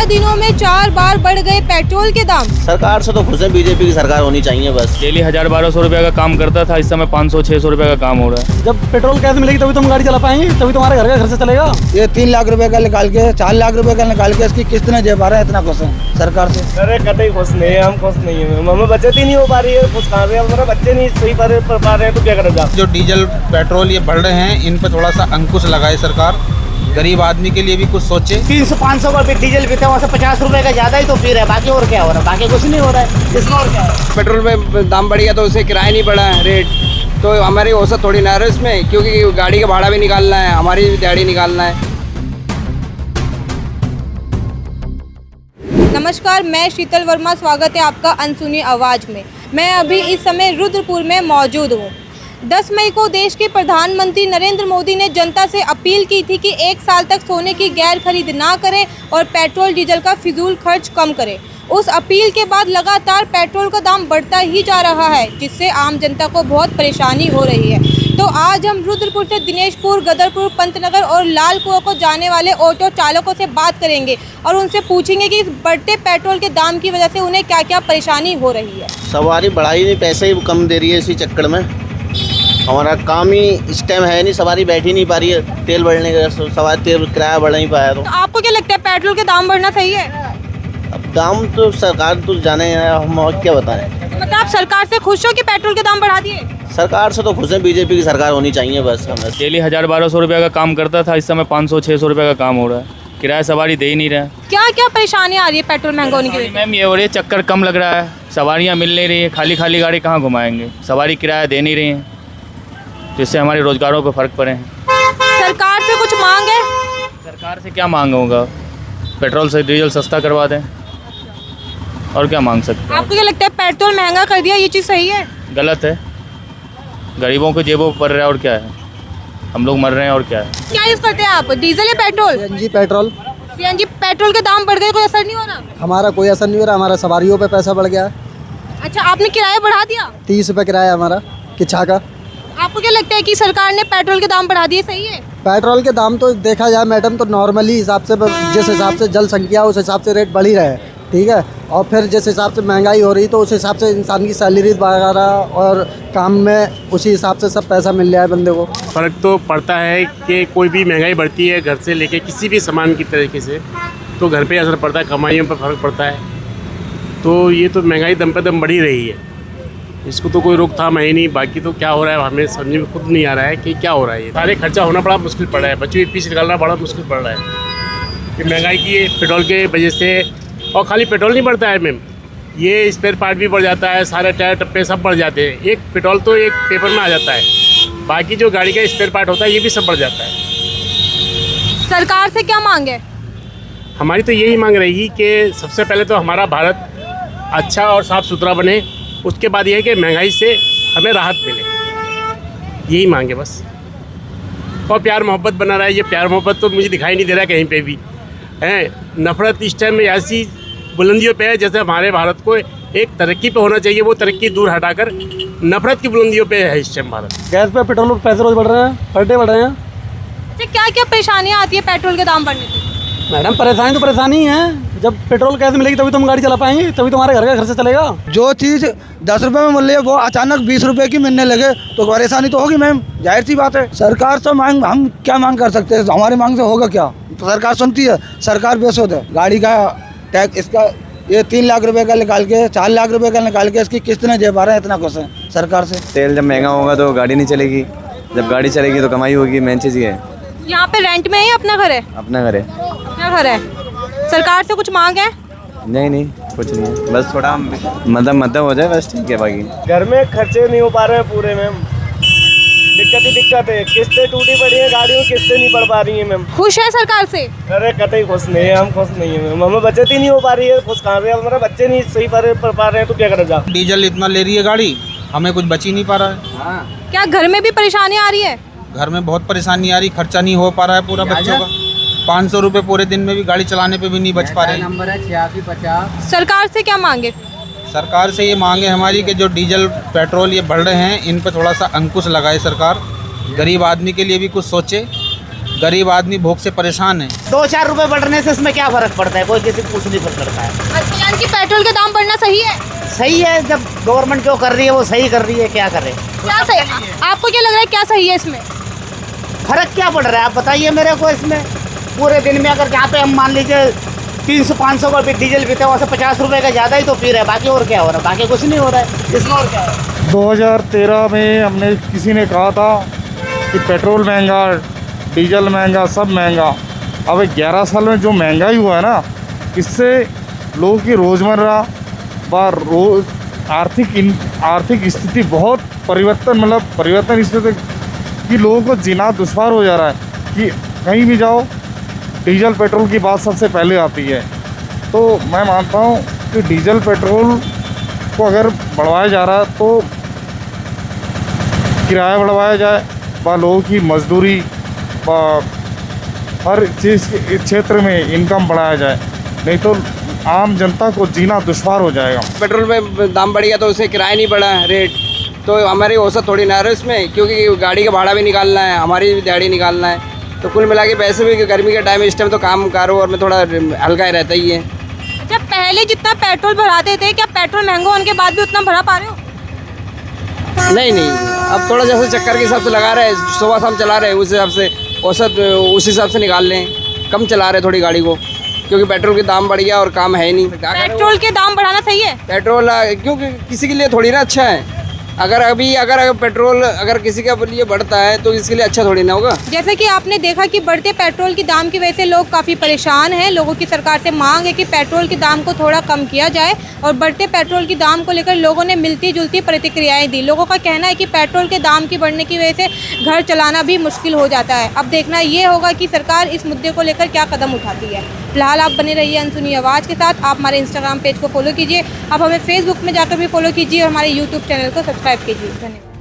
11 दिनों में 4 बार बढ़ गए पेट्रोल के दाम। सरकार से तो खुश है, बीजेपी की सरकार होनी चाहिए बस। डेली 1000-1200 रुपये का काम करता था, इस समय 500-600 रुपये का काम हो रहा है। जब पेट्रोल कैसे मिलेगी तभी तुम गाड़ी चला पाएंगे, तभी तुम्हारे घर का खर्चा चलेगा। ये 3 लाख रुपए का निकाल के 4 लाख रुपए का निकाल के इसकी किस्त नहीं दे पा रहे हैं, इतना खुश है सरकार से। अरे कतई खुश नहीं है, हम खुश नहीं है, हमें बचत ही नहीं हो पा रही है। खुश कहाँ से, हमारे बच्चे नहीं सही पढ़ पा रहे हैं तो क्या करेगा। जो डीजल पेट्रोल ये बढ़ रहे हैं, इन पर थोड़ा सा अंकुश लगाए सरकार, गरीब आदमी के लिए भी कुछ सोचे। 300-500 का डीजल पीते हैं, वहाँ से 50 रुपए का ज़्यादा ही तो पी रहे हैं, बाकी और क्या हो रहा है, बाकी कुछ नहीं हो रहा है, इसमें और क्या है। पेट्रोल में दाम बढ़ गया तो उसे किराया नहीं बढ़ा है रेट, तो हमारी औसत थोड़ी ना है इसमें, क्योंकि गाड़ी का भाड़ा भी निकालना है, हमारी भी दिहाड़ी निकालना है। नमस्कार, मैं शीतल वर्मा, स्वागत है आपका अनसुनी आवाज़ में। मैं अभी इस समय रुद्रपुर में मौजूद हूँ। 10 मई को देश के प्रधानमंत्री नरेंद्र मोदी ने जनता से अपील की थी कि 1 साल तक सोने की गैर खरीद ना करें और पेट्रोल डीजल का फिजूल खर्च कम करें। उस अपील के बाद लगातार पेट्रोल का दाम बढ़ता ही जा रहा है, जिससे आम जनता को बहुत परेशानी हो रही है। तो आज हम रुद्रपुर से दिनेशपुर, गदरपुर, पंतनगर और लाल कुआं को जाने वाले ऑटो चालकों से बात करेंगे और उनसे पूछेंगे कि इस बढ़ते पेट्रोल के दाम की वजह से उन्हें क्या क्या परेशानी हो रही है। सवारी बढ़ाई नहीं, पैसे ही कम दे रही है, इसी चक्कर में हमारा काम ही इस टाइम है नहीं, सवारी बैठ ही नहीं पा रही है। तेल बढ़ने का सवारी, तेल किराया बढ़ नहीं पाया। तो आपको क्या लगता है पेट्रोल के दाम बढ़ना सही है? अब दाम तो सरकार तो जाने हैं, हम और क्या बताएं। मतलब आप सरकार से खुश हो कि पेट्रोल के दाम बढ़ा दिए? सरकार से तो खुश है, बीजेपी की सरकार होनी चाहिए बस हमें। डेली 1000-1200 रुपये का काम करता था, इस समय 500-600 रुपये का काम हो रहा है। किराया सवारी दे ही नहीं रहा। क्या क्या परेशानी आ रही है पेट्रोल महंगा होने की वजह से? मैम ये हो रही है, चक्कर कम लग रहा है, सवारियाँ मिल नहीं रही है, खाली खाली गाड़ी कहाँ घुमाएंगे, सवारी किराया दे नहीं रही हैं, जिससे हमारे रोजगारों पर फर्क पड़े हैं। सरकार से कुछ मांग है? सरकार से क्या मांग होगा, पेट्रोल से डीजल सस्ता करवा दें, और क्या मांग सकते हैं। आपको क्या लगता है पेट्रोल महंगा कर दिया, ये चीज़ सही है? गलत है, गरीबों को जेबों पर पड़ रहा है, और क्या है, हम लोग मर रहे हैं, और क्या है। क्या यूज़ करते हैं आप, डीजल या petrol? CNG petrol. CNG petrol के दाम बढ़ गए, कोई असर नहीं हो रहा? हमारा कोई असर नहीं हो रहा, हमारा सवारियों पे पैसा बढ़ गया है। अच्छा, आपने किराया बढ़ा दिया? 30 रुपये किराया हमारा किच्छा का। आपको क्या लगता है कि सरकार ने पेट्रोल के दाम बढ़ा दिए, सही है? पेट्रोल के दाम तो देखा जाए मैडम तो नॉर्मली हिसाब से, जिस हिसाब से जनसंख्या उस हिसाब से रेट बढ़ ही रहे हैं, ठीक है। और फिर जिस हिसाब से महंगाई हो रही तो उस हिसाब से इंसान की सैलरी वगैरह और काम में उसी हिसाब से सब पैसा मिल रहा है बंदे को। फ़र्क तो पड़ता है कि कोई भी महंगाई बढ़ती है घर से लेके किसी भी सामान की तरीके से, तो घर पे असर पड़ता है, कमाइयों पर फ़र्क पड़ता है। तो ये तो महंगाई दम पे दम बढ़ी रही है, इसको तो कोई रोकथाम है ही नहीं। बाकी तो क्या हो रहा है हमें समझ में खुद नहीं आ रहा है कि क्या हो रहा है। ये सारे खर्चा होना बड़ा मुश्किल पड़ रहा है, बच्चों की फीस निकालना बड़ा मुश्किल पड़ रहा है कि महंगाई की पेट्रोल के वजह से। और खाली पेट्रोल नहीं बढ़ता है मैम, ये स्पेयर पार्ट भी बढ़ जाता है, सारे टायर टप्पे सब बढ़ जाते हैं। एक पेट्रोल तो एक पेपर में आ जाता है, बाकी जो गाड़ी का स्पेयर पार्ट होता है ये भी सब बढ़ जाता है। सरकार से क्या मांग है? हमारी तो यही मांग रहेगी कि सबसे पहले तो हमारा भारत अच्छा और साफ़ सुथरा बने, उसके बाद ये है कि महंगाई से हमें राहत मिले, यही मांगे बस। और प्यार मोहब्बत बना रहा है, ये प्यार मोहब्बत तो मुझे दिखाई नहीं दे रहा कहीं पे भी है। नफ़रत इस टाइम में ऐसी बुलंदियों पे है जैसे हमारे भारत को एक तरक्की पे होना चाहिए, वो तरक्की दूर हटाकर नफ़रत की बुलंदियों पे है इस टाइम भारत। गैस पे पेट्रोल पे पैसे रोज बढ़ रहे हैं, हर डे बढ़ रहे हैं। अच्छा, क्या क्या परेशानियाँ आती है पेट्रोल के दाम बढ़ने से? मैडम परेशानी तो परेशानी ही है, जब पेट्रोल कैसे मिलेगी तभी तुम गाड़ी चला पाएंगे, तभी तुम्हारे घर का खर्चा चलेगा। जो चीज़ 10 रुपये में मिल रही है वो अचानक 20 रुपये की मिलने लगे तो परेशानी तो होगी मैम, जाहिर सी बात है। सरकार से मांग, हम क्या मांग कर सकते हैं, हमारी मांग से होगा क्या? सरकार सुनती है, सरकार बेसुध है। गाड़ी का टैक्स, इसका ये 3 लाख रुपए का निकाल के 4 लाख रुपए का निकाल के इसकी किस्त नहीं दे पा रहे हैं, इतना कुछ है सरकार से। तेल जब महंगा होगा तो गाड़ी नहीं चलेगी, जब गाड़ी चलेगी तो कमाई होगी, मेन चीज़ ये है। यहाँ पे रेंट में है या अपना घर है? अपना घर है। अपना घर है। सरकार से कुछ मांग है? नहीं कुछ नहीं है, बस थोड़ा मध्यम हो जाए बस, ठीक है। बाकी घर में खर्चे नहीं हो पा रहे हैं पूरे मैम, दिक्कत है, किस्तें टूटी पड़ी है, गाड़ियों की किस्तें नहीं पड़ पा रही है मैम। खुश है सरकार से? अरे कतई खुश नहीं है, हम खुश नहीं है मैम, हमें बचत ही नहीं हो पा रही है। खुश कहाँ से, हमारे बच्चे नहीं सही पढ़ पा रहे हैं तो क्या करेगा। डीजल इतना ले रही है गाड़ी, हमें कुछ बच ही नहीं पा रहा है। क्या घर में भी परेशानी आ रही है? घर में बहुत परेशानी आ रही, खर्चा नहीं हो पा रहा है पूरा बच्चों का। 500 रुपये पूरे दिन में भी गाड़ी चलाने पे भी नहीं बच पा रहे। नंबर है 8650। सरकार से क्या मांगे? सरकार से ये मांगे हमारी कि जो डीजल पेट्रोल ये बढ़ रहे हैं, इन पर थोड़ा सा अंकुश लगाए सरकार, गरीब आदमी के लिए भी कुछ सोचे। गरीब आदमी भूख से परेशान है। 2-4 रुपए बढ़ने से इसमें क्या फर्क पड़ता है, कोई किसी को कुछ नहीं फर्क पड़ता है। अच्छा, यानी कि पेट्रोल के दाम बढ़ना सही है? सही है, जब गवर्नमेंट जो कर रही है वो सही कर रही है, क्या करे। क्या सही, आपको क्या लग रहा है क्या सही है इसमें? फर्क क्या पड़ रहा है आप बताइए मेरे को इसमें। पूरे दिन में अगर जहाँ पे हम मान लीजिए 300-500 का डीजल पीते हैं, वहाँ से 50 रुपये का ज़्यादा ही तो पी रहे हैं, बाकी और क्या हो रहा है, बाकी कुछ नहीं हो रहा है इसमें, और क्या है। 2013 में हमने किसी ने कहा था कि पेट्रोल महंगा, डीजल महंगा, सब महंगा। अब 11 साल में जो महंगाई हुआ है ना, इससे लोगों की रोज़मर्रा व आर्थिक स्थिति बहुत परिवर्तन इससे कि लोगों को जीना दुश्वार हो जा रहा है। कि कहीं भी जाओ डीजल पेट्रोल की बात सबसे पहले आती है। तो मैं मानता हूँ कि डीजल पेट्रोल को अगर बढ़वाया जा रहा है तो किराया बढ़वाया जाए, व लोगों की मजदूरी व हर चीज़ के क्षेत्र में इनकम बढ़ाया जाए, नहीं तो आम जनता को जीना दुश्वार हो जाएगा। पेट्रोल में दाम बढ़ गया तो उससे किराया नहीं बढ़ा रेट, तो हमारी औसत थोड़ी ना रहे इसमें, क्योंकि गाड़ी का भाड़ा भी निकालना है, हमारी भी दिहाड़ी निकालना है। तो कुल मिला के पैसे भी गर्मी के टाइम इस टाइम तो काम कारोबार में थोड़ा हल्का ही रहता ही है। अच्छा, पहले जितना पेट्रोल भराते थे, क्या पेट्रोल महंगा होने के बाद भी उतना भरा पा रहे हो? नहीं, अब थोड़ा जैसे चक्कर के हिसाब से लगा रहे हैं, सुबह शाम चला रहे हैं, उस हिसाब से औसत उस हिसाब से निकाल लें, कम चला रहे थोड़ी गाड़ी को, क्योंकि पेट्रोल के दाम बढ़ गया और काम है नहीं। पेट्रोल के दाम बढ़ाना सही है? पेट्रोल क्योंकि किसी के लिए थोड़ी ना अच्छा है। अगर पेट्रोल अगर किसी के लिए बढ़ता है तो इसके लिए अच्छा थोड़ी ना होगा। जैसे कि आपने देखा कि बढ़ते पेट्रोल के दाम की वजह से लोग काफ़ी परेशान हैं। लोगों की सरकार से मांग है कि पेट्रोल के दाम को थोड़ा कम किया जाए, और बढ़ते पेट्रोल के दाम को लेकर लोगों ने मिलती जुलती प्रतिक्रियाएं दी। लोगों का कहना है कि पेट्रोल के दाम की बढ़ने की वजह से घर चलाना भी मुश्किल हो जाता है। अब देखना ये होगा कि सरकार इस मुद्दे को लेकर क्या कदम उठाती है। फिलहाल आप बने रहिए अनसुनी आवाज़ के साथ। आप हमारे इंस्टाग्राम पेज को फॉलो कीजिए, आप हमें फेसबुक में जाकर भी फॉलो कीजिए और हमारे यूट्यूब चैनल को सब्सक्राइब कीजिए। धन्यवाद।